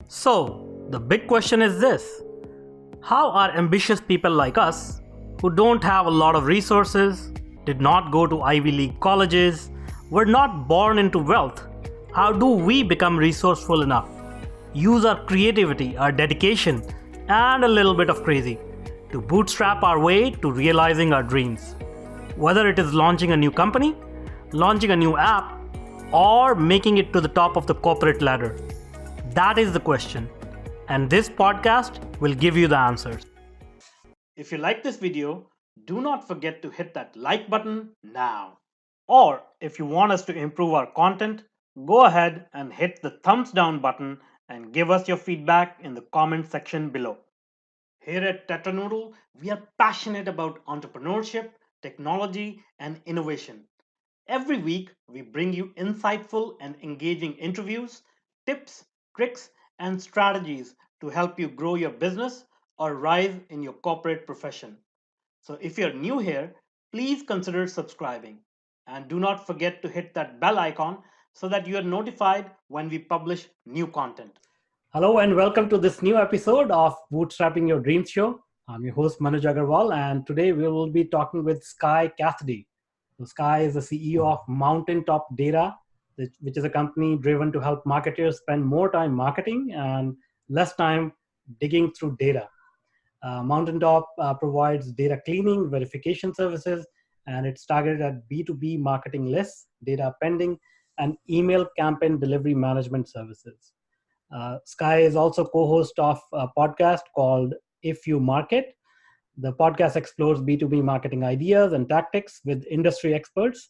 So, the big question is this: how are ambitious people like us, who don't have a lot of resources, did not go to Ivy League colleges, were not born into wealth, how do we become resourceful enough, use our creativity, our dedication, and a little bit of crazy to bootstrap our way to realizing our dreams? Whether it is launching a new company, launching a new app, or making it to the top of the corporate ladder. That is the question, and this podcast will give you the answers. If you like this video, do not forget to hit that like button now. Or if you want us to improve our content, go ahead and hit the thumbs down button and give us your feedback in the comment section below. Here at Tetranoodle, we are passionate about entrepreneurship, technology, and innovation. Every week, we bring you insightful and engaging interviews, tips, tricks, and strategies to help you grow your business or rise in your corporate profession. So, if you're new here, please consider subscribing. And do not forget to hit that bell icon so that you are notified when we publish new content. Hello, and welcome to this new episode of Bootstrapping Your Dreams Show. I'm your host, Manoj Agarwal, and today we will be talking with Sky Cassidy. So Sky is the CEO of Mountaintop Data, which is a company driven to help marketers spend more time marketing and less time digging through data. Mountaintop provides data cleaning, verification services, and it's targeted at B2B marketing lists, data pending, and email campaign delivery management services. Sky is also co-host of a podcast called If You Market. The podcast explores B2B marketing ideas and tactics with industry experts.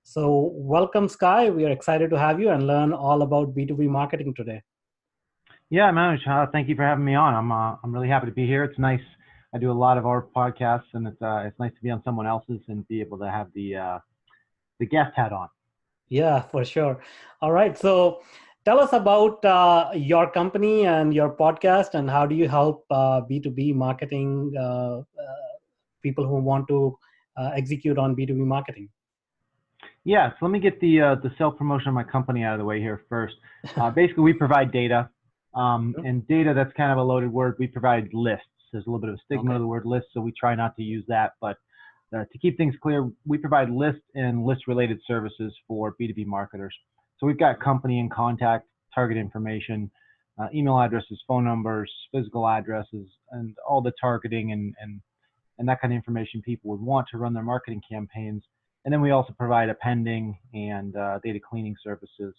So welcome, Sky. We are excited to have you and learn all about B2B marketing today. Yeah, Manoj, thank you for having me on. I'm really happy to be here. It's nice. I do a lot of our podcasts, and it's nice to be on someone else's and be able to have the guest hat on. Yeah, for sure. All right. So tell us about your company and your podcast, and how do you help B2B marketing people who want to execute on B2B marketing? Yeah, so let me get the self-promotion of my company out of the way here first. Basically, we provide data, and data, that's kind of a loaded word. We provide lists. There's a little bit of a stigma to the word list, so we try not to use that. But to keep things clear, we provide lists and list-related services for B2B marketers. So we've got company and contact, target information, email addresses, phone numbers, physical addresses, and all the targeting and that kind of information people would want to run their marketing campaigns. And then we also provide appending and data cleaning services,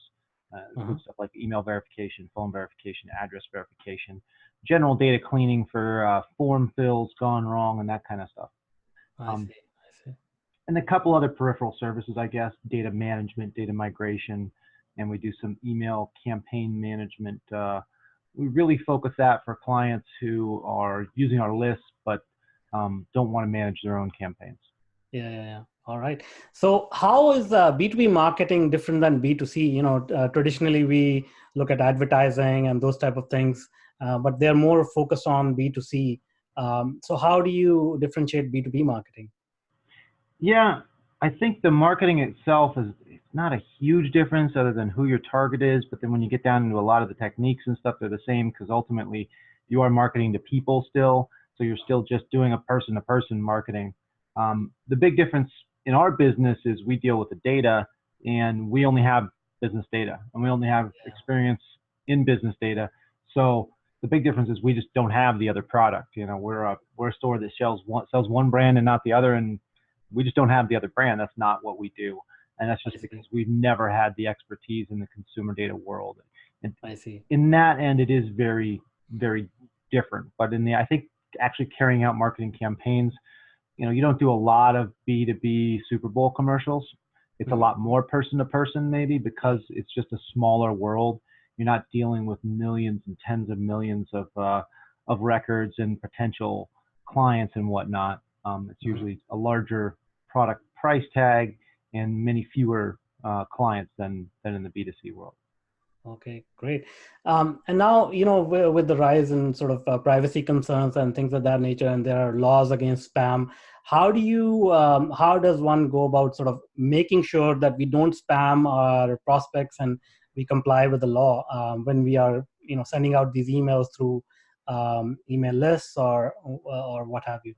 stuff like email verification, phone verification, address verification, general data cleaning for form fills gone wrong, and that kind of stuff. I see. And a couple other peripheral services, I guess, data management, data migration, and we do some email campaign management. We really focus that for clients who are using our lists but don't want to manage their own campaigns. Yeah. All right. So how is B2B marketing different than B2C? Traditionally we look at advertising and those type of things, but they're more focused on B2C. So how do you differentiate B2B marketing? Yeah, I think the marketing itself is not a huge difference other than who your target is. But then when you get down into a lot of the techniques and stuff, they're the same, because ultimately you are marketing to people still. So you're still just doing a person-to-person marketing. The big difference in our business is we deal with the data, and we only have business data, and we only have experience in business data. So the big difference is we just don't have the other product. We're a store that sells one brand and not the other, and we just don't have the other brand. That's not what we do, and that's just because we've never had the expertise in the consumer data world. And I see. In that end, it is very, very different. But I think actually carrying out marketing campaigns, you don't do a lot of B2B Super Bowl commercials. It's a lot more person to person, maybe, because it's just a smaller world. You're not dealing with millions and tens of millions of records and potential clients and whatnot. It's usually a larger product price tag and many fewer clients than in the B2C world. Okay, great. And now, with the rise in sort of privacy concerns and things of that nature, and there are laws against spam, how does one go about sort of making sure that we don't spam our prospects and we comply with the law when we are, sending out these emails through email lists or what have you?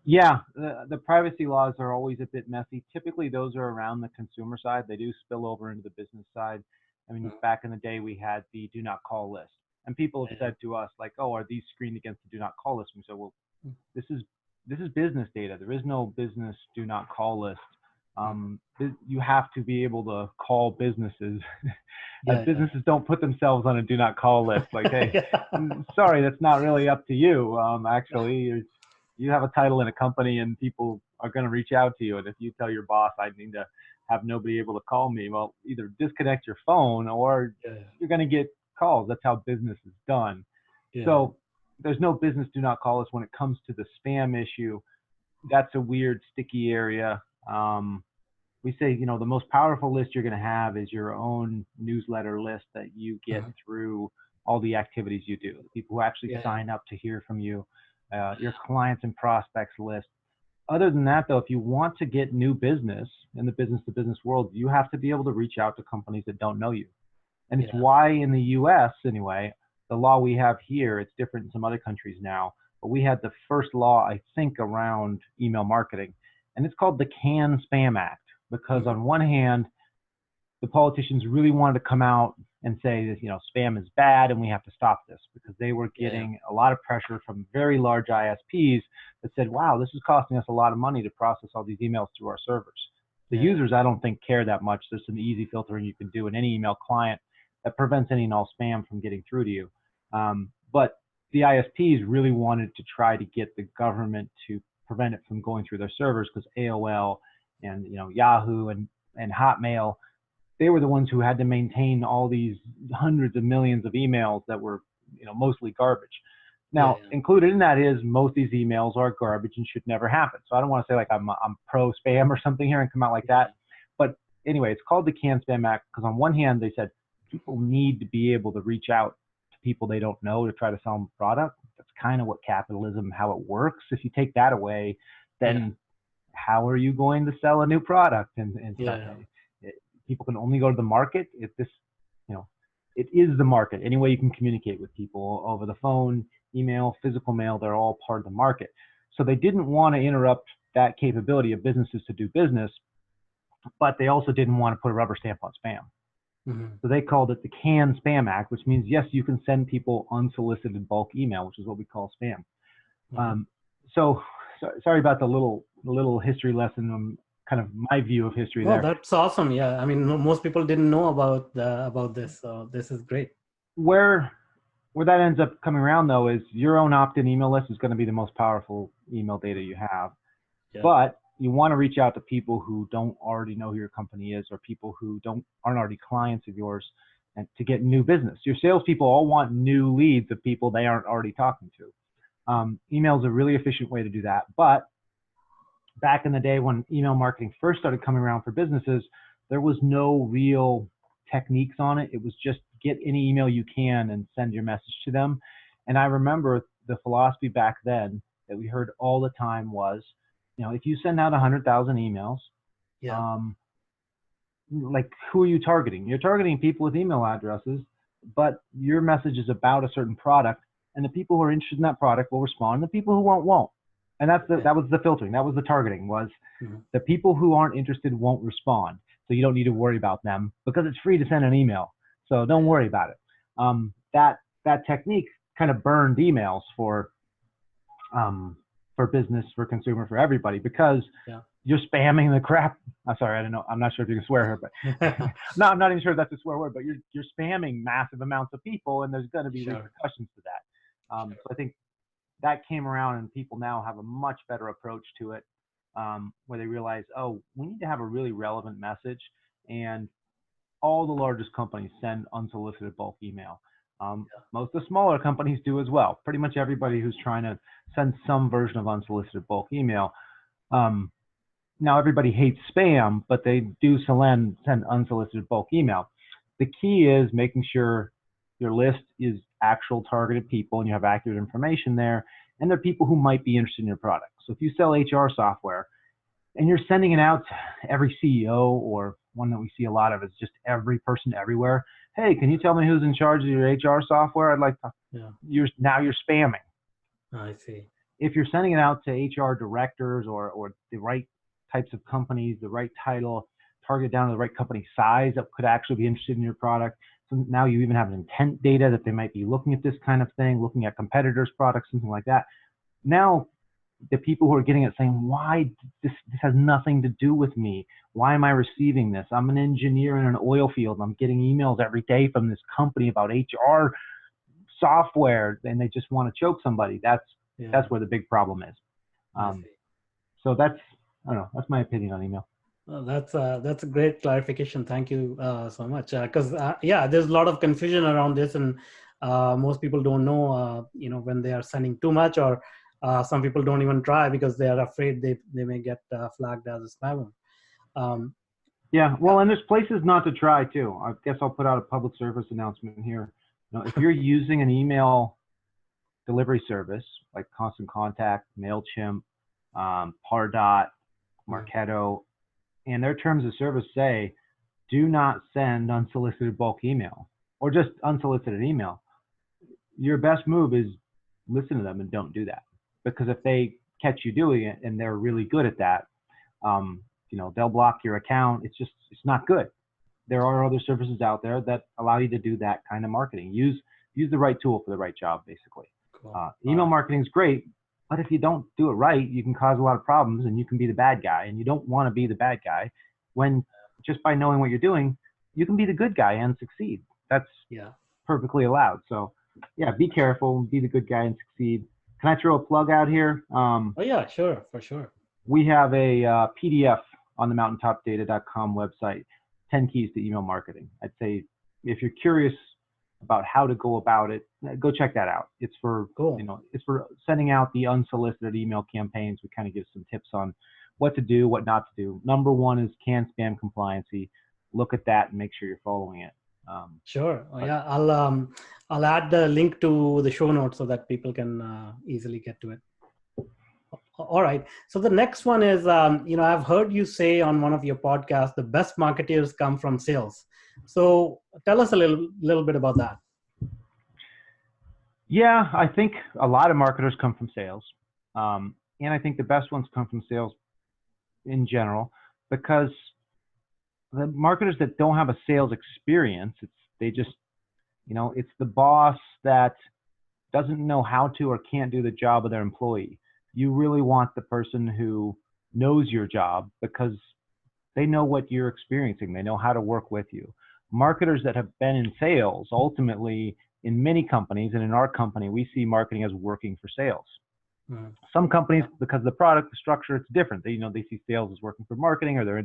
Yeah, the privacy laws are always a bit messy. Typically, those are around the consumer side. They do spill over into the business side. I mean, back in the day, we had the do not call list, and people have said to us like, "Oh, are these screened against the do not call list?" And we said, "Well, this is business data. There is no business do not call list. You have to be able to call businesses. Businesses don't put themselves on a do not call list. Like, hey, sorry, that's not really up to you. Actually, you have a title in a company, and people are going to reach out to you. And if you tell your boss, I need to have nobody able to call me, well, either disconnect your phone or you're going to get calls. That's how business is done. So there's no business do not call us when it comes to the spam issue. That's a weird, sticky area. We say, the most powerful list you're going to have is your own newsletter list that you get through all the activities you do, the people who actually sign up to hear from you, your clients and prospects list. Other than that, though, if you want to get new business in the business-to-business world, you have to be able to reach out to companies that don't know you. And it's why in the U.S., anyway, the law we have here, it's different in some other countries now, but we had the first law, I think, around email marketing, and it's called the CAN-SPAM Act, because on one hand, the politicians really wanted to come out and say that, spam is bad and we have to stop this, because they were getting a lot of pressure from very large ISPs that said, wow, this is costing us a lot of money to process all these emails through our servers. The users, I don't think, care that much. There's some easy filtering you can do in any email client that prevents any and all spam from getting through to you. But the ISPs really wanted to try to get the government to prevent it from going through their servers, because AOL and Yahoo and Hotmail, they were the ones who had to maintain all these hundreds of millions of emails that were mostly garbage. Now, included in that is most of these emails are garbage and should never happen. So I don't want to say like I'm pro spam or something here and come out like that. But anyway, it's called the CAN-SPAM Act because on one hand, they said people need to be able to reach out to people they don't know to try to sell them a product. That's kind of what capitalism, how it works. If you take that away, then how are you going to sell a new product? And people can only go to the market if this, it is the market. Any way you can communicate with people over the phone, email, physical mail, they're all part of the market. So they didn't want to interrupt that capability of businesses to do business, but they also didn't want to put a rubber stamp on spam. So they called it the CAN-SPAM Act, which means, yes, you can send people unsolicited bulk email, which is what we call spam. So sorry about the little history lesson on kind of my view of history there. That's awesome. Yeah, I mean, most people didn't know about this, so this is great. Where that ends up coming around, though, is your own opt-in email list is going to be the most powerful email data you have. But you want to reach out to people who don't already know who your company is, or people who aren't already clients of yours, and to get new business. Your salespeople all want new leads of people they aren't already talking to. Email is a really efficient way to do that. But back in the day when email marketing first started coming around for businesses, there was no real techniques on it. It was just get any email you can and send your message to them. And I remember the philosophy back then that we heard all the time was, if you send out 100,000 emails, like who are you targeting? You're targeting people with email addresses, but your message is about a certain product, and the people who are interested in that product will respond. The people who won't. And that was the filtering. That was the targeting, was the people who aren't interested won't respond. So you don't need to worry about them because it's free to send an email. So don't worry about it. That technique kind of burned emails for business, for consumer, for everybody, because you're spamming the crap. I'm sorry, I don't know. I'm not sure if you can swear here, but no, I'm not even sure if that's a swear word, but you're spamming massive amounts of people, and there's going to be repercussions to that. So I think that came around, and people now have a much better approach to it, where they realize, oh, we need to have a really relevant message, and all the largest companies send unsolicited bulk email. Most of the smaller companies do as well. Pretty much everybody who's trying to send some version of unsolicited bulk email. Now everybody hates spam, but they do send unsolicited bulk email. The key is making sure your list is actual targeted people and you have accurate information there, and they're people who might be interested in your product. So if you sell HR software and you're sending it out to every CEO or one that we see a lot of is just every person everywhere. Hey, can you tell me who's in charge of your HR software? I'd like to. Yeah. Now you're spamming. I see. If you're sending it out to HR directors or the right types of companies, the right title, target down to the right company size that could actually be interested in your product. So now you even have intent data that they might be looking at this kind of thing, looking at competitors' products, something like that. Now, the people who are getting it saying, why this has nothing to do with me. Why am I receiving this? I'm an engineer in an oil field. I'm getting emails every day from this company about HR software, and they just want to choke somebody. That's where the big problem is. So that's, I don't know, that's my opinion on email. Well, that's a great clarification. Thank you so much. Because there's a lot of confusion around this, and most people don't know, when they are sending too much, or some people don't even try because they are afraid they may get flagged as a spam. Well, and there's places not to try too. I guess I'll put out a public service announcement here. If you're using an email delivery service like Constant Contact, MailChimp, Pardot, Marketo, and their terms of service say, do not send unsolicited bulk email or just unsolicited email. Your best move is listen to them and don't do that. Because if they catch you doing it and they're really good at that, they'll block your account. It's not good. There are other services out there that allow you to do that kind of marketing. Use the right tool for the right job, basically. Cool. Email marketing is great. But if you don't do it right, you can cause a lot of problems and you can be the bad guy, and you don't want to be the bad guy when just by knowing what you're doing, you can be the good guy and succeed. That's perfectly allowed. So be careful, be the good guy and succeed. Can I throw a plug out here? Sure, for sure. We have a PDF on the mountaintopdata.com website, 10 keys to email marketing. I'd say if you're curious about how to go about it, go check that out. It's for it's for sending out the unsolicited email campaigns. We kind of give some tips on what to do, what not to do. Number one is CAN spam compliancy. Look at that and make sure you're following it. Sure. I'll add the link to the show notes so that people can easily get to it. All right. So the next one is, I've heard you say on one of your podcasts, the best marketeers come from sales. So tell us a little bit about that. Yeah, I think a lot of marketers come from sales. And I think the best ones come from sales in general, because the marketers that don't have a sales experience, it's the boss that doesn't know how to or can't do the job of their employee. You really want the person who knows your job because they know what you're experiencing. They know how to work with you. Marketers that have been in sales, ultimately, in many companies, and in our company, we see marketing as working for sales. Some companies, because of the product, the structure, it's different. They see sales as working for marketing, or they're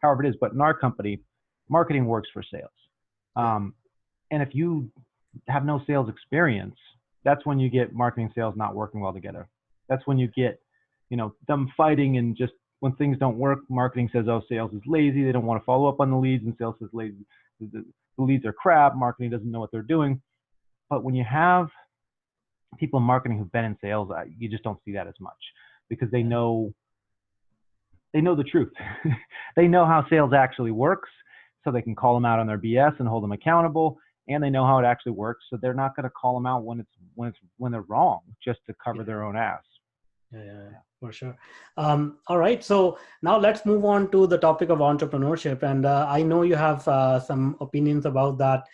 however it is. But in our company, marketing works for sales. And if you have no sales experience, that's when you get marketing and sales not working well together. That's when you get, them fighting, and just when things don't work, marketing says, oh, sales is lazy. They don't want to follow up on the leads, and sales is lazy. The leads are crap. Marketing doesn't know what they're doing. But when you have people in marketing who've been in sales, you just don't see that as much, because they know the truth. They know how sales actually works, so they can call them out on their BS and hold them accountable. And they know how it actually works, so they're not going to call them out when they're wrong, just to cover their own ass. Yeah, for sure. All right, so now let's move on to the topic of entrepreneurship, and I know you have some opinions about that.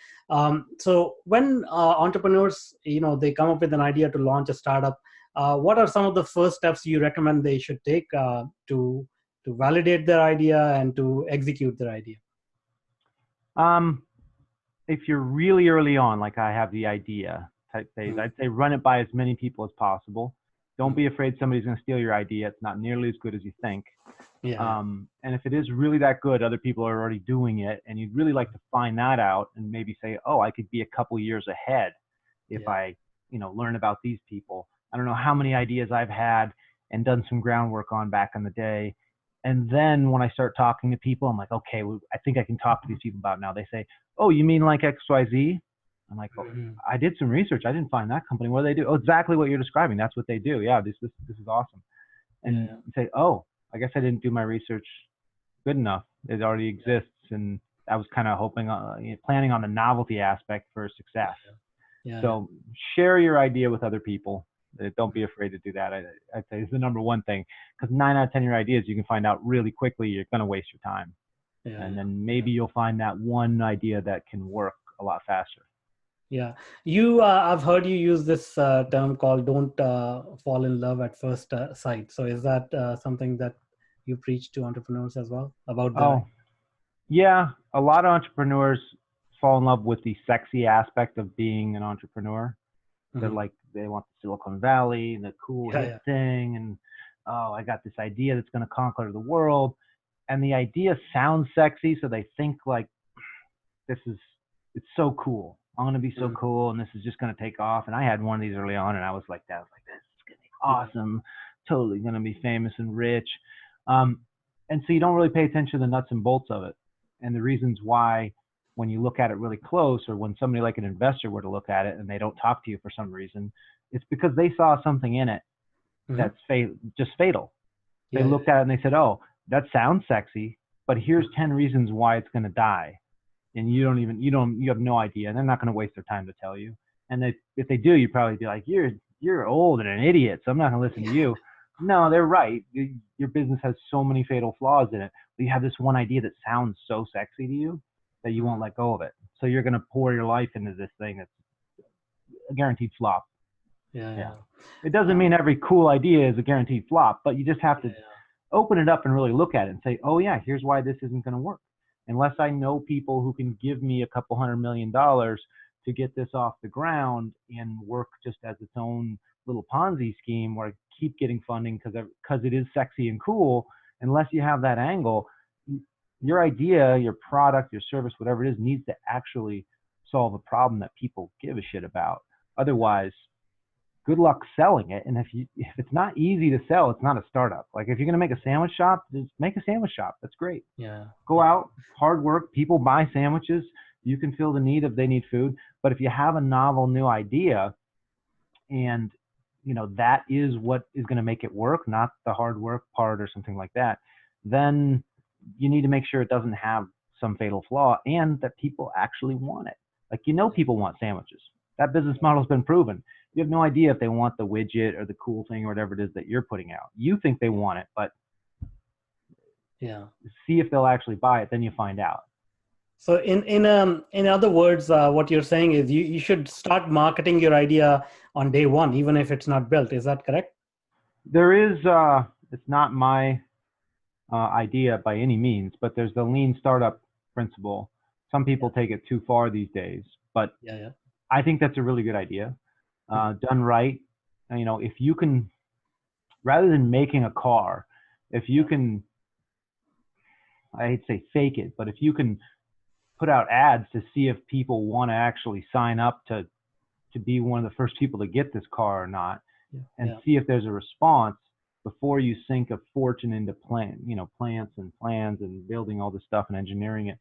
So when entrepreneurs, they come up with an idea to launch a startup, what are some of the first steps you recommend they should take to validate their idea and to execute their idea? If you're really early on, like I have the idea type phase, I'd say run it by as many people as possible. Don't be afraid somebody's going to steal your idea. It's not nearly as good as you think. And if it is really that good, other people are already doing it, and you'd really like to find that out and maybe say, oh, I could be a couple years ahead if I, learn about these people. I don't know how many ideas I've had and done some groundwork on back in the day. And then when I start talking to people, I'm like, okay, well, I think I can talk to these people about it now. They say, oh, you mean like XYZ? I'm like, oh, I did some research. I didn't find that company. What do they do? Oh, exactly what you're describing. That's what they do. Yeah, this is awesome. And you say, oh, I guess I didn't do my research good enough. It already exists. and I was kind of hoping, planning on the novelty aspect for success. Yeah. So share your idea with other people. Don't be afraid to do that. I'd say it's the number one thing, because 9 out of 10 of your ideas, you can find out really quickly you're going to waste your time. And then maybe you'll find that one idea that can work a lot faster. Yeah. I've heard you use this term called don't fall in love at first sight. So is that something that you preach to entrepreneurs as well about that? Oh, yeah. A lot of entrepreneurs fall in love with the sexy aspect of being an entrepreneur. They're like, they want the Silicon Valley, the cool hip thing. And, oh, I got this idea that's going to conquer the world. And the idea sounds sexy. So they think like, it's so cool. I'm going to be so cool. And this is just going to take off. And I had one of these early on, and I was like, this is going to be awesome. Totally going to be famous and rich. And so you don't really pay attention to the nuts and bolts of it. And the reasons why, when you look at it really close, or when somebody like an investor were to look at it and they don't talk to you for some reason, it's because they saw something in it that's just fatal. They looked at it and they said, oh, that sounds sexy, but here's 10 reasons why it's going to die. And you have no idea. And they're not going to waste their time to tell you. And if they do, you'd probably be like, you're old and an idiot, so I'm not going to listen to you. No, they're right. Your business has so many fatal flaws in it. But you have this one idea that sounds so sexy to you that you won't let go of it. So you're going to pour your life into this thing that's a guaranteed flop. Yeah. It doesn't mean every cool idea is a guaranteed flop, but you just have to open it up and really look at it and say, oh yeah, here's why this isn't going to work. Unless I know people who can give me $200 million to get this off the ground and work just as its own little Ponzi scheme where I keep getting funding because it is sexy and cool, unless you have that angle, your idea, your product, your service, whatever it is, needs to actually solve a problem that people give a shit about. Otherwise, good luck selling it. And if it's not easy to sell, it's not a startup. Like if you're going to make a sandwich shop, just make a sandwich shop. That's great. Yeah. Go out, hard work. People buy sandwiches. You can fill the need if they need food. But if you have a novel new idea, and that is what is going to make it work, not the hard work part or something like that, then you need to make sure it doesn't have some fatal flaw and that people actually want it. Like, people want sandwiches. That business model's been proven. You have no idea if they want the widget or the cool thing or whatever it is that you're putting out. You think they want it, but see if they'll actually buy it, then you find out. So in other words, what you're saying is you should start marketing your idea on day one, even if it's not built. Is that correct? There is, it's not my idea by any means, but there's the lean startup principle. Some people take it too far these days, but I think that's a really good idea. Done right. If you can, rather than making a car, if you can, I hate to say fake it, but if you can put out ads to see if people want to actually sign up to be one of the first people to get this car or not, and see if there's a response before you sink a fortune into plants and plans and building all this stuff and engineering it,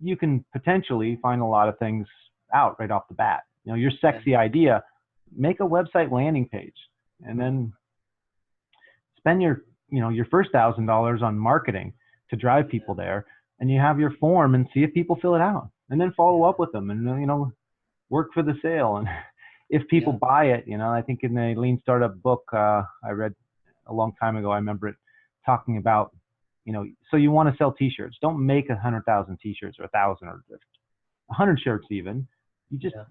you can potentially find a lot of things out right off the bat. Your sexy idea, make a website landing page and then spend your first $1,000 on marketing to drive people there, and you have your form and see if people fill it out, and then follow up with them and work for the sale. And if people buy it, I think in the Lean Startup book I read a long time ago, I remember it talking about, so you want to sell t-shirts, don't make 100,000 t-shirts or 1,000 or 100 shirts even.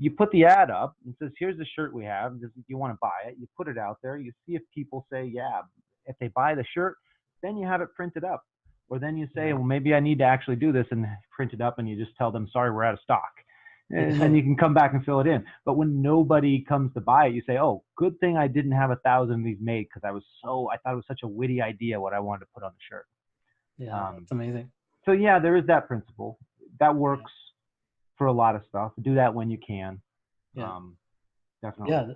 You put the ad up and says, here's the shirt we have. If you want to buy it, you put it out there. You see if people say, yeah. If they buy the shirt, then you have it printed up. Or then you say, well, maybe I need to actually do this, and print it up, and you just tell them, sorry, we're out of stock. And then you can come back and fill it in. But when nobody comes to buy it, you say, oh, good thing I didn't have 1,000 of these made, because I thought it was such a witty idea what I wanted to put on the shirt. Yeah, that's amazing. So yeah, there is that principle. That works for a lot of stuff. Do that when you can. Definitely. Yeah,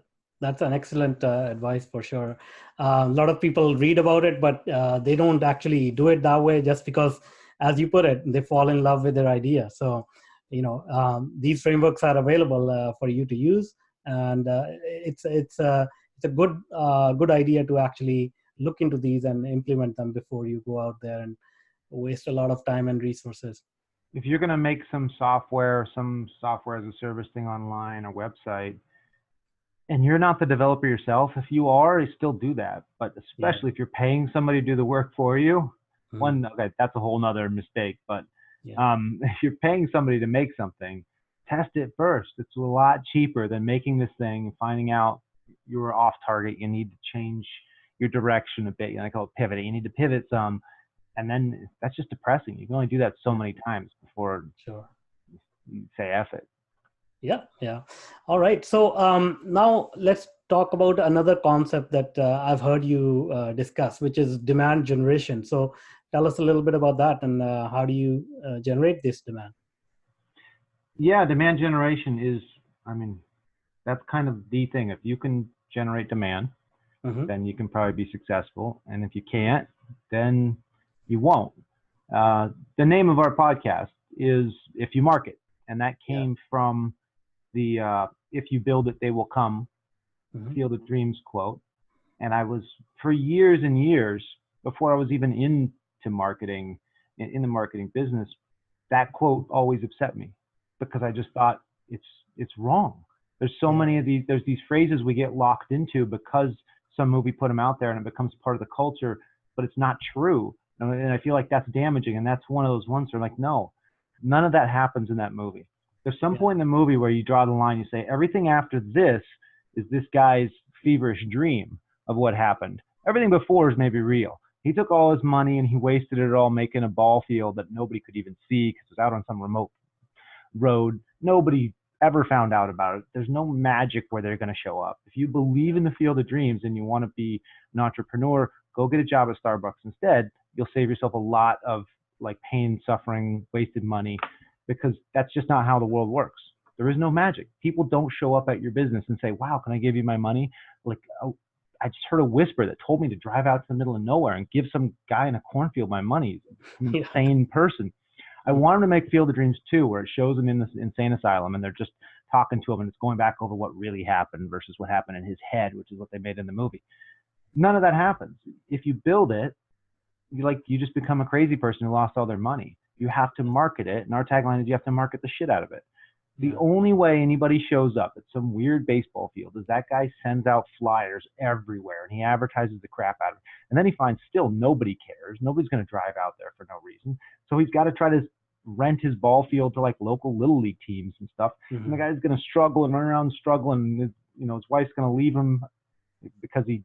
that's an excellent advice for sure. A lot of people read about it, but they don't actually do it that way, just because, as you put it, they fall in love with their idea. So, these frameworks are available for you to use, and it's a good idea to actually look into these and implement them before you go out there and waste a lot of time and resources. if you're going to make some software as a service thing online or website, and you're not the developer yourself, if you are, you still do that. But especially if you're paying somebody to do the work for you, okay, that's a whole nother mistake. But if you're paying somebody to make something, test it first. It's a lot cheaper than making this thing and finding out you were off target. You need to change your direction a bit. I call it pivoting. You need to pivot some, and then that's just depressing. You can only do that so many times before you say F it. Yeah. All right. So now let's talk about another concept that I've heard you discuss, which is demand generation. So tell us a little bit about that, and how do you generate this demand? Yeah, demand generation is, that's kind of the thing. If you can generate demand, then you can probably be successful. And if you can't, then you won't. The name of our podcast is If You Market, and that came from the if you build it, they will come, Field of Dreams quote. And I was, for years and years, before I was even into marketing, in the marketing business, that quote always upset me, because I just thought it's wrong. There's so many of there's these phrases we get locked into because some movie put them out there and it becomes part of the culture, but it's not true. And I feel like that's damaging. And that's one of those ones where I'm like, no, none of that happens in that movie. There's some point in the movie where you draw the line, you say, everything after this is this guy's feverish dream of what happened. Everything before is maybe real. He took all his money and he wasted it all making a ball field that nobody could even see because it was out on some remote road. Nobody ever found out about it. There's no magic where they're going to show up. If you believe in the Field of Dreams and you want to be an entrepreneur, go get a job at Starbucks instead. You'll save yourself a lot of pain, suffering, wasted money, because that's just not how the world works. There is no magic. People don't show up at your business and say, wow, can I give you my money? I just heard a whisper that told me to drive out to the middle of nowhere and give some guy in a cornfield my money. He's an insane person. I wanted to make Field of Dreams 2, where it shows him in this insane asylum and they're just talking to him and it's going back over what really happened versus what happened in his head, which is what they made in the movie. None of that happens. If you build it, you just become a crazy person who lost all their money. You have to market it. And our tagline is you have to market the shit out of it. The only way anybody shows up at some weird baseball field is that guy sends out flyers everywhere and he advertises the crap out of it. And then he finds still nobody cares. Nobody's going to drive out there for no reason. So he's got to try to rent his ball field to local little league teams and stuff. And the guy's going to struggle and run around struggling. His wife's going to leave him because he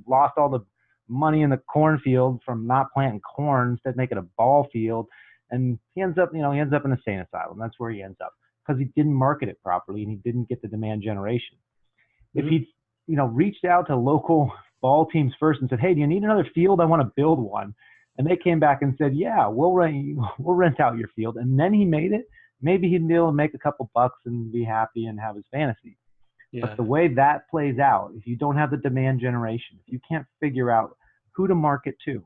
lost all the money in the cornfield from not planting corn instead of making a ball field. And he ends up in a insane asylum. That's where he ends up, because he didn't market it properly and he didn't get the demand generation. If he'd, reached out to local ball teams first and said, hey, do you need another field? I want to build one. And they came back and said, yeah, we'll rent out your field. And then he made it. Maybe he'd be able to make a couple bucks and be happy and have his fantasy. But the way that plays out, if you don't have the demand generation, if you can't figure out who to market to,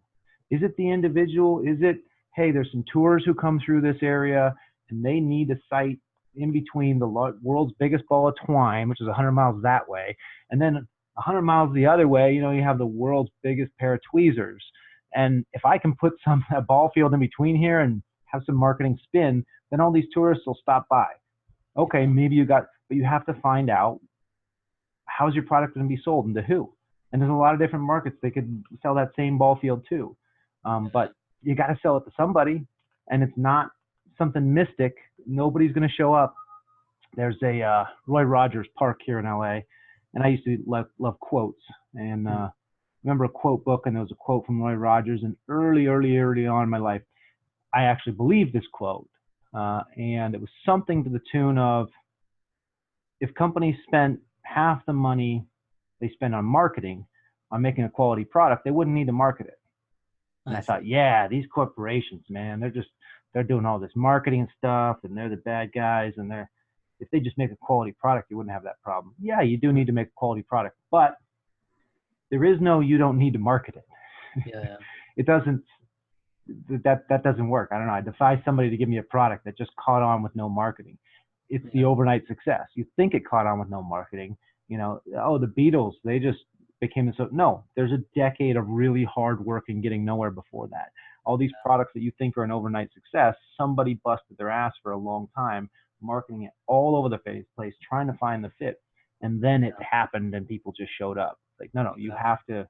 is it the individual? Is it, hey, there's some tours who come through this area and they need a site in between the world's biggest ball of twine, which is 100 miles that way, and then 100 miles the other way, you have the world's biggest pair of tweezers. And if I can put a ball field in between here and have some marketing spin, then all these tourists will stop by. Okay, maybe but you have to find out, how's your product going to be sold and to who? And there's a lot of different markets they could sell that same ball field to. But you got to sell it to somebody, and it's not something mystic. Nobody's going to show up. There's a Roy Rogers Park here in LA, and I used to love quotes. And remember a quote book, and there was a quote from Roy Rogers. And early on in my life, I actually believed this quote. And it was something to the tune of, if companies spent half the money they spend on marketing on making a quality product, they wouldn't need to market it. And I thought, yeah, these corporations, man, they're doing all this marketing stuff and they're the bad guys. And if they just make a quality product, you wouldn't have that problem. Yeah, you do need to make a quality product, but there is no, you don't need to market it. Yeah. It doesn't, that doesn't work. I don't know. I defy somebody to give me a product that just caught on with no marketing. It's the overnight success. You think it caught on with no marketing, the Beatles, they just became so. No, there's a decade of really hard work and getting nowhere before that. all these products that you think are an overnight success, somebody busted their ass for a long time, marketing it all over the place, trying to find the fit. And then it happened and people just showed up. Like, no, you have to,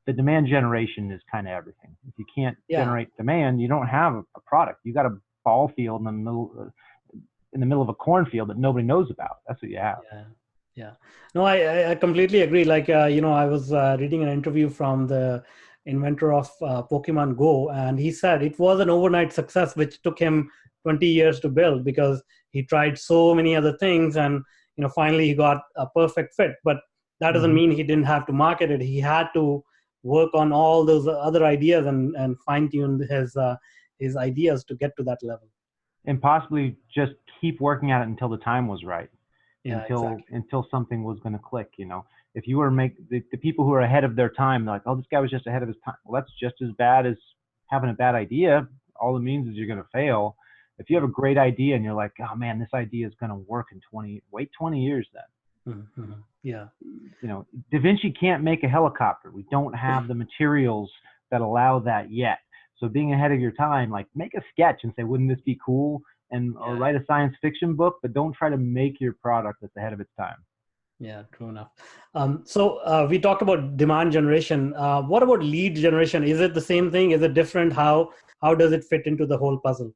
the demand generation is kind of everything. If you can't generate demand, you don't have a product. You got a ball field in the middle of a cornfield that nobody knows about. That's what you have. Yeah. No, I completely agree. Like, I was reading an interview from the inventor of Pokemon Go, and he said it was an overnight success, which took him 20 years to build because he tried so many other things, and finally he got a perfect fit. But that doesn't mean he didn't have to market it. He had to work on all those other ideas and fine tune his ideas to get to that level. And possibly just keep working at it until the time was right. Until something was going to click. If you were the people who are ahead of their time, they're like, oh, this guy was just ahead of his time. Well, that's just as bad as having a bad idea. All it means is you're going to fail. If you have a great idea and you're like, oh man, this idea is going to work in 20 years then. Yeah. Da Vinci can't make a helicopter. We don't have the materials that allow that yet. So being ahead of your time, like make a sketch and say, wouldn't this be cool? Or write a science fiction book, but don't try to make your product that's ahead of its time. Yeah, true enough. So we talked about demand generation. What about lead generation? Is it the same thing? Is it different? How does it fit into the whole puzzle?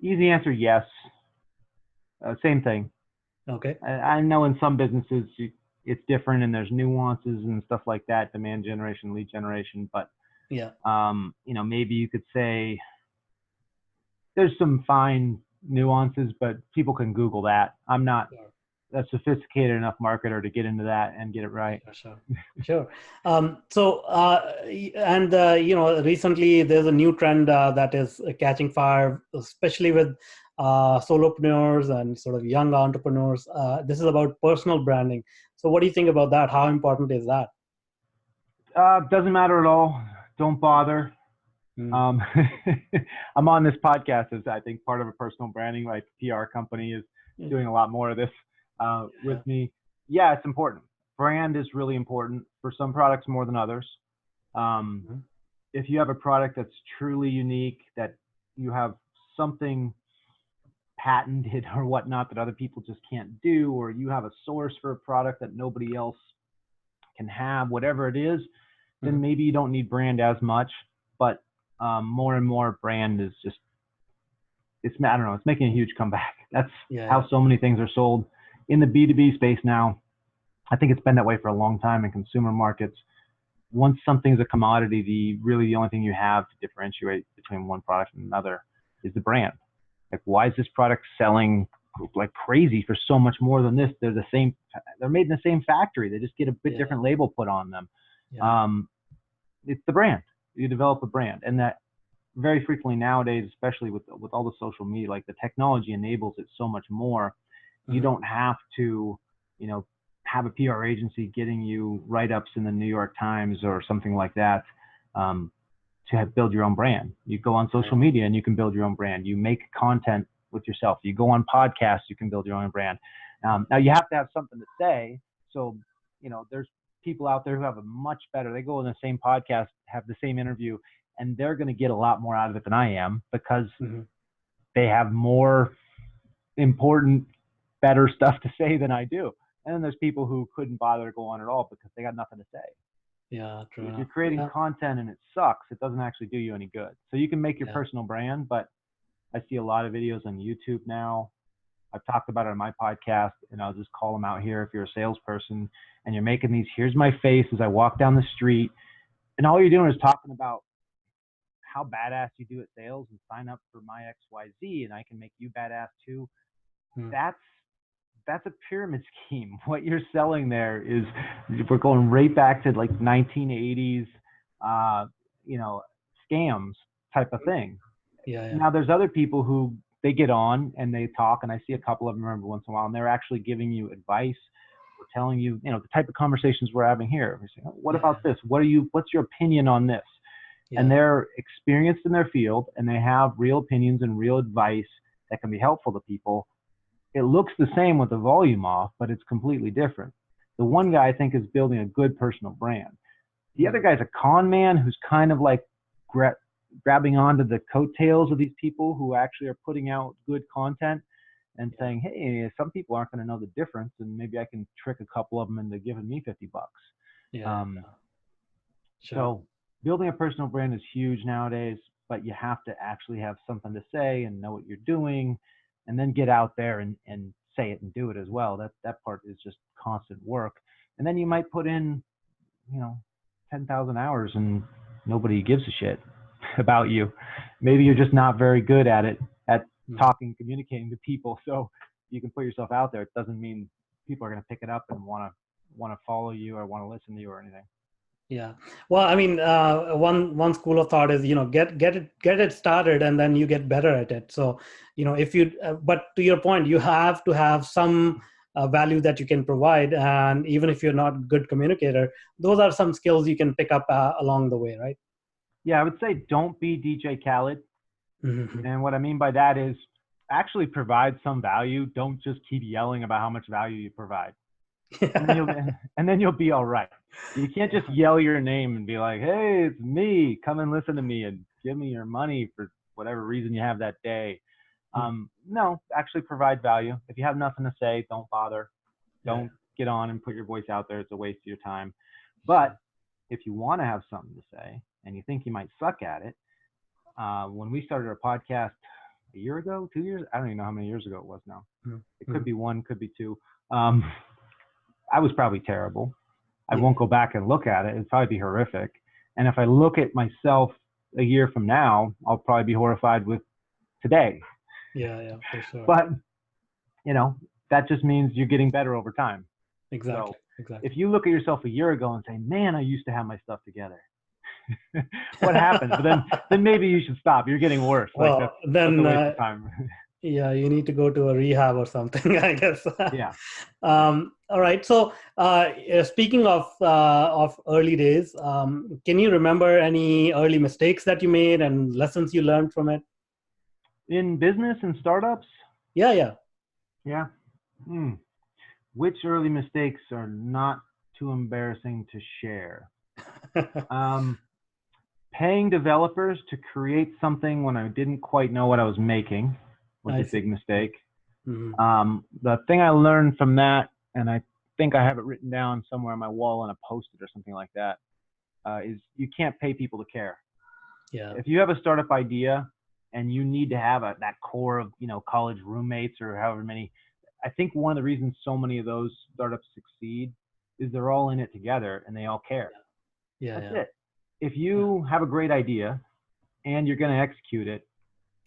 Easy answer, yes. Same thing. Okay. I know in some businesses it's different and there's nuances and stuff like that, demand generation, lead generation, but maybe you could say, there's some fine nuances, but people can Google that. I'm not a sophisticated enough marketer to get into that and get it right. Sure. Recently there's a new trend that is catching fire, especially with solopreneurs and sort of young entrepreneurs. This is about personal branding. So what do you think about that? How important is that? Doesn't matter at all. Don't bother. I'm on this podcast as I think part of a personal branding, like PR company is doing a lot more of this with me. Yeah, it's important. Brand is really important for some products more than others. If you have a product that's truly unique, that you have something patented or whatnot that other people just can't do, or you have a source for a product that nobody else can have, whatever it is, then maybe you don't need brand as much. But more and more brand is just, it's making a huge comeback. That's how so many things are sold in the B2B space now. I think it's been that way for a long time in consumer markets. Once something's a commodity, the only thing you have to differentiate between one product and another is the brand. Like, why is this product selling like crazy for so much more than this? They're made in the same factory. They just get a bit different label put on them. It's the brand. You develop a brand, and that very frequently nowadays, especially with all the social media, like the technology enables it so much more. You don't have to, have a PR agency getting you write-ups in the New York Times or something like that to build your own brand. You go on social media and you can build your own brand. You make content with yourself. You go on podcasts, you can build your own brand. Now you have to have something to say. So, there's people out there who have a much better, they go in the same podcast, have the same interview, and they're going to get a lot more out of it than I am because they have more important, better stuff to say than I do. And then there's people who couldn't bother to go on at all because they got nothing to say. Yeah, true. If you're creating content and it sucks, it doesn't actually do you any good. So you can make your personal brand, but I see a lot of videos on YouTube now. I've talked about it on my podcast, and I'll just call them out here. If you're a salesperson and you're making these, here's my face as I walk down the street, and all you're doing is talking about how badass you do at sales and sign up for my XYZ and I can make you badass too. That's a pyramid scheme. What you're selling there is, we're going right back to like 1980s, scams type of thing. Now there's other people who they get on and they talk, and I see a couple of them every once in a while, and they're actually giving you advice or telling you, the type of conversations we're having here. We're saying, what about this? What's your opinion on this? And they're experienced in their field, and they have real opinions and real advice that can be helpful to people. It looks the same with the volume off, but it's completely different. The one guy, I think, is building a good personal brand. The other guy's a con man who's kind of like grabbing onto the coattails of these people who actually are putting out good content and saying, hey, some people aren't going to know the difference, and maybe I can trick a couple of them into giving me $50. Yeah. Sure. So building a personal brand is huge nowadays, but you have to actually have something to say and know what you're doing, and then get out there and say it and do it as well. That part is just constant work. And then you might put in, 10,000 hours and nobody gives a shit about you. Maybe you're just not very good at it, at talking, communicating to people. So you can put yourself out there. It doesn't mean people are going to pick it up and want to follow you or want to listen to you or anything. Yeah. Well, I mean, one school of thought is, get it started and then you get better at it. So, if you, but to your point, you have to have some value that you can provide. And even if you're not a good communicator, those are some skills you can pick up along the way, right? Yeah, I would say don't be DJ Khaled. Mm-hmm. And what I mean by that is actually provide some value. Don't just keep yelling about how much value you provide. And then you'll be all right. You can't just yell your name and be like, hey, it's me. Come and listen to me and give me your money for whatever reason you have that day. No, actually provide value. If you have nothing to say, don't bother. Don't get on and put your voice out there. It's a waste of your time. But if you want to have something to say and you think you might suck at it, when we started our podcast a year ago, 2 years, I don't even know how many years ago it was now. It could be one, could be two. I was probably terrible. I won't go back and look at it. It'd probably be horrific. And if I look at myself a year from now, I'll probably be horrified with today. Yeah, for sure. But, that just means you're getting better over time. Exactly. So if you look at yourself a year ago and say, man, I used to have my stuff together. What happened? But then maybe you should stop. You're getting worse. Well, that's a waste of time. Yeah, you need to go to a rehab or something, I guess. Yeah. All right. So, speaking of early days, can you remember any early mistakes that you made and lessons you learned from it? In business and startups? Yeah. Which early mistakes are not too embarrassing to share? Paying developers to create something when I didn't quite know what I was making was a big mistake. Mm-hmm. The thing I learned from that, and I think I have it written down somewhere on my wall on a post-it or something like that, is you can't pay people to care. Yeah. If you have a startup idea and you need to have that core of, college roommates or however many, I think one of the reasons so many of those startups succeed is they're all in it together and they all care. That's it. If you have a great idea and you're going to execute it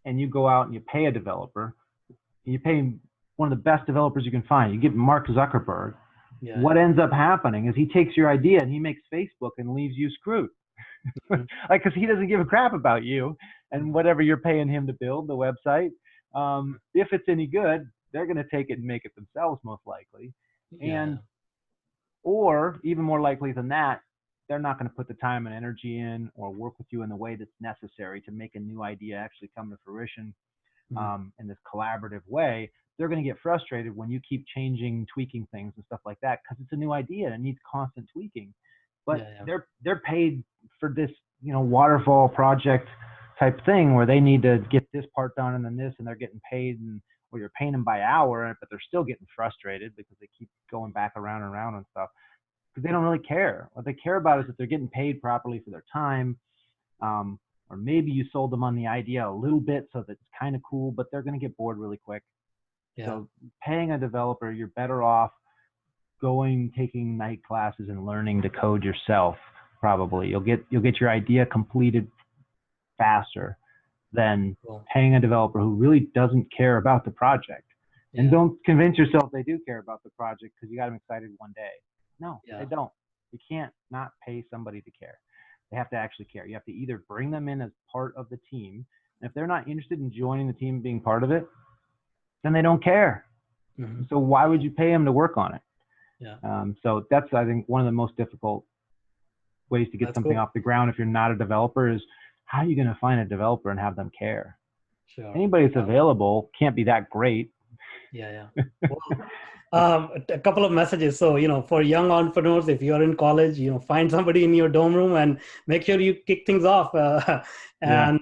and you go out and you pay a developer, and you pay one of the best developers you can find, you give Mark Zuckerberg, what ends up happening is he takes your idea and he makes Facebook and leaves you screwed. Because he doesn't give a crap about you and whatever you're paying him to build the website. If it's any good, they're going to take it and make it themselves most likely. Or even more likely than that, they're not going to put the time and energy in or work with you in the way that's necessary to make a new idea actually come to fruition in this collaborative way. They're going to get frustrated when you keep changing, tweaking things and stuff like that because it's a new idea and it needs constant tweaking. But they're paid for this, waterfall project type thing where they need to get this part done and then this, and they're getting paid, or you're paying them by hour, but they're still getting frustrated because they keep going back around and around and stuff. Because they don't really care. What they care about is that they're getting paid properly for their time, or maybe you sold them on the idea a little bit so that it's kind of cool, but they're going to get bored really quick. So paying a developer, you're better off taking night classes and learning to code yourself. Probably you'll get your idea completed faster than paying a developer who really doesn't care about the project. And don't convince yourself they do care about the project because you got them excited one day. No, they don't. You can't not pay somebody to care. They have to actually care. You have to either bring them in as part of the team. And if they're not interested in joining the team and being part of it, then they don't care. So why would you pay them to work on it? So that's, I think, one of the most difficult ways to get something off the ground if you're not a developer is how are you going to find a developer and have them care? Anybody that's available can't be that great. Well, A couple of messages. So, for young entrepreneurs, if you're in college, find somebody in your dorm room and make sure you kick things off. And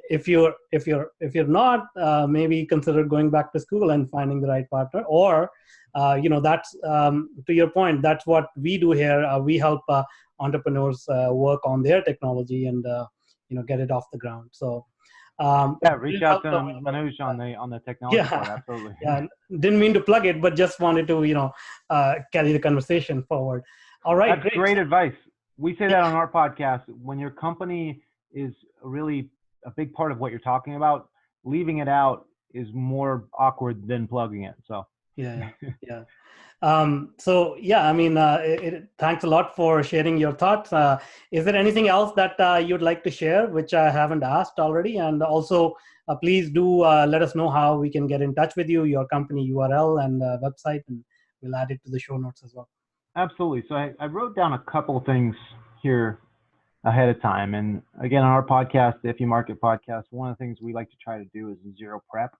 if you're not, maybe consider going back to school and finding the right partner. Or, that's to your point. That's what we do here. We help entrepreneurs work on their technology and get it off the ground. So. Reach out to Manoj on the technology part. Absolutely. Yeah, didn't mean to plug it, but just wanted to carry the conversation forward. All right, that's great advice. We say that on our podcast. When your company is really a big part of what you're talking about, leaving it out is more awkward than plugging it. So yeah. Thanks a lot for sharing your thoughts. Is there anything else that you'd like to share, which I haven't asked already? And also, please do let us know how we can get in touch with you, your company URL and website, and we'll add it to the show notes as well. Absolutely. So I wrote down a couple of things here ahead of time. And again, on our podcast, the If You Market podcast, one of the things we like to try to do is zero prep.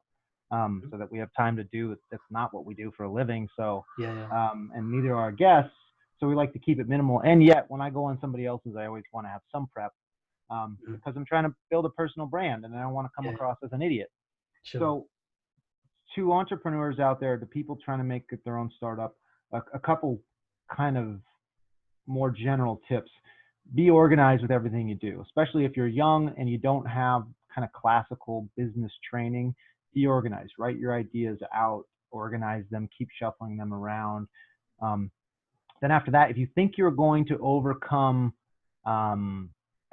So that we have time to do. That's not what we do for a living. So, and neither are our guests. So we like to keep it minimal. And yet, when I go on somebody else's, I always want to have some prep because I'm trying to build a personal brand, and I don't want to come across as an idiot. Sure. So, to entrepreneurs out there, to people trying to make their own startup, a couple kind of more general tips: be organized with everything you do, especially if you're young and you don't have kind of classical business training. Be organized, write your ideas out, organize them, keep shuffling them around. Then after that, if you think you're going to overcome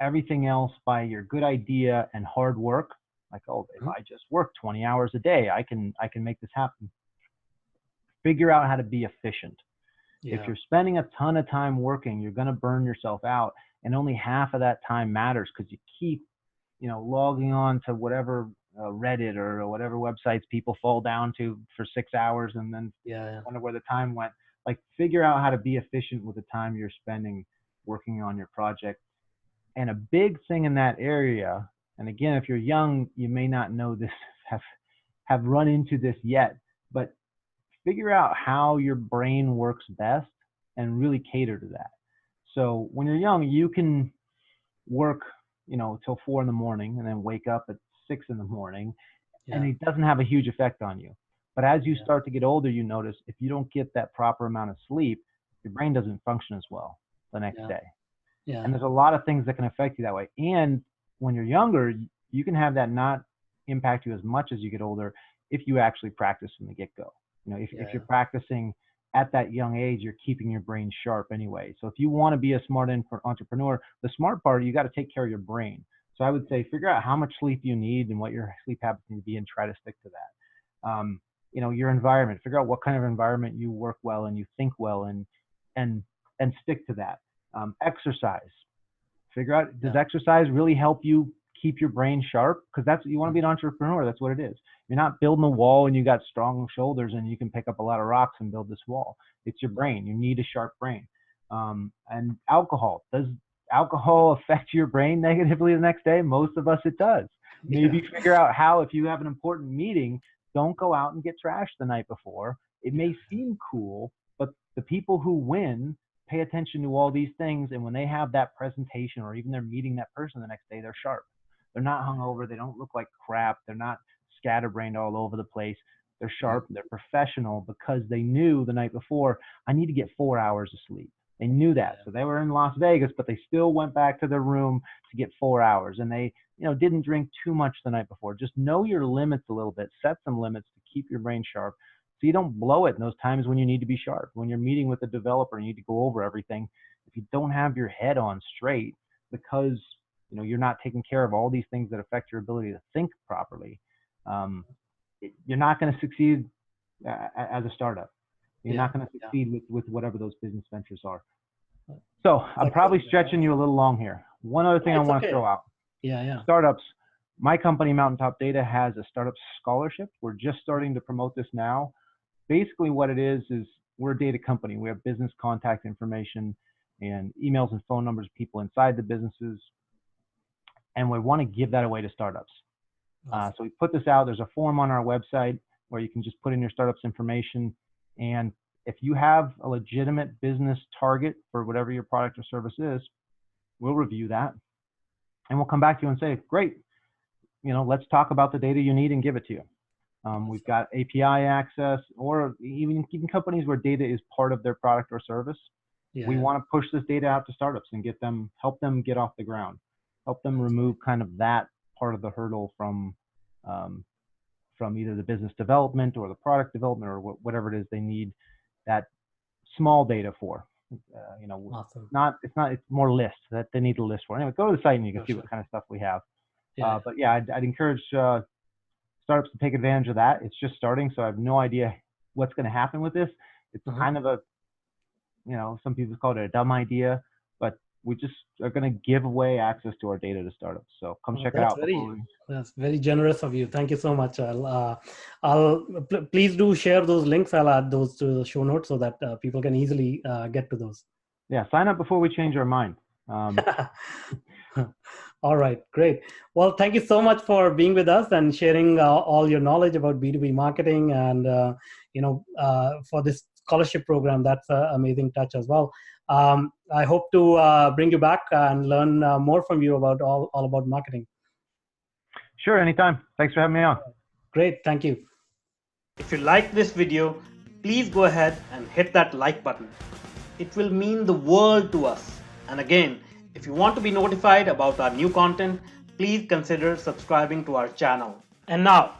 everything else by your good idea and hard work, like, if I just work 20 hours a day, I can make this happen. Figure out how to be efficient. If you're spending a ton of time working, you're going to burn yourself out, and only half of that time matters because you keep, logging on to whatever Reddit or whatever websites people fall down to for 6 hours and then wonder where the time went. Like, figure out how to be efficient with the time you're spending working on your project. And a big thing in that area, and again, if you're young, you may not know this, have run into this yet, but figure out how your brain works best and really cater to that. So when you're young, you can work till 4 a.m. and then wake up at 6 a.m. and it doesn't have a huge effect on you. But as you start to get older, you notice if you don't get that proper amount of sleep, your brain doesn't function as well the next day. And there's a lot of things that can affect you that way. And when you're younger, you can have that not impact you as much as you get older if you actually practice from the get-go. If you're practicing at that young age, you're keeping your brain sharp anyway. So if you want to be a smart entrepreneur, the smart part, you got to take care of your brain. So I would say figure out how much sleep you need and what your sleep habits need to be and try to stick to that. Your environment, figure out what kind of environment you work well and you think well and stick to that. Exercise, figure out, does exercise really help you keep your brain sharp? Because that's, you want to be an entrepreneur. That's what it is. You're not building a wall and you got strong shoulders and you can pick up a lot of rocks and build this wall. It's your brain. You need a sharp brain. And alcohol, does alcohol affect your brain negatively the next day? Most of us, it does. Maybe figure out how, if you have an important meeting, don't go out and get trashed the night before. It may seem cool, but the people who win pay attention to all these things. And when they have that presentation or even they're meeting that person the next day, they're sharp. They're not hungover. They don't look like crap. They're not scatterbrained all over the place. They're sharp. They're professional because they knew the night before, I need to get 4 hours of sleep. They knew that. So they were in Las Vegas, but they still went back to their room to get 4 hours. And they, didn't drink too much the night before. Just know your limits a little bit. Set some limits to keep your brain sharp so you don't blow it in those times when you need to be sharp. When you're meeting with a developer, you need to go over everything. If you don't have your head on straight because you're not taking care of all these things that affect your ability to think properly, you're not going to succeed as a startup. You're not going to succeed with whatever those business ventures are. So I'm probably stretching you a little long here. One other thing I want to throw out. Startups. My company, Mountaintop Data, has a startup scholarship. We're just starting to promote this now. Basically what it is we're a data company. We have business contact information and emails and phone numbers of people inside the businesses. And we want to give that away to startups. So we put this out. There's a form on our website where you can just put in your startup's information. And If you have a legitimate business target for whatever your product or service is, we'll review that and we'll come back to you and say, great, let's talk about the data you need and give it to you. We've got API access, or even companies where data is part of their product or service. Yeah. We want to push this data out to startups and help them get off the ground, help them remove kind of that part of the hurdle from either the business development or the product development or whatever it is they need that small data for. Awesome. It's more lists that they need to list for. Anyway, go to the site and you can see what kind of stuff we have. Yeah. But yeah, I'd encourage startups to take advantage of that. It's just starting, so I have no idea what's going to happen with this. It's kind of a, some people call it a dumb idea, but we just are going to give away access to our data to startups. So come check it out. That's very generous of you. Thank you so much. Please do share those links. I'll add those to the show notes so that people can easily get to those. Yeah, sign up before we change our mind. All right, great. Well, thank you so much for being with us and sharing all your knowledge about B2B marketing and, for this scholarship program. That's an amazing touch as well. I hope to bring you back and learn more from you about all about marketing. Sure, anytime. Thanks for having me on. Great, thank you. If you like this video, please go ahead and hit that like button. It will mean the world to us. And again, if you want to be notified about our new content, please consider subscribing to our channel. And now,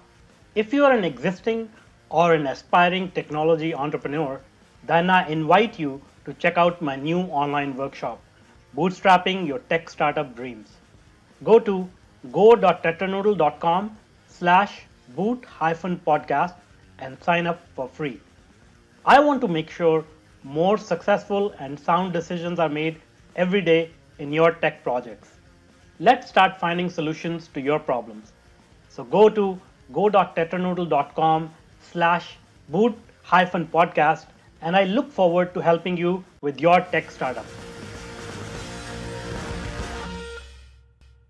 if you are an existing or an aspiring technology entrepreneur, then I invite you to check out my new online workshop, Bootstrapping Your Tech Startup Dreams. Go to go.tetranoodle.com/boot-podcast and sign up for free. I want to make sure more successful and sound decisions are made every day in your tech projects. Let's start finding solutions to your problems. So go to go.tetranoodle.com/boot-podcast and I look forward to helping you with your tech startup.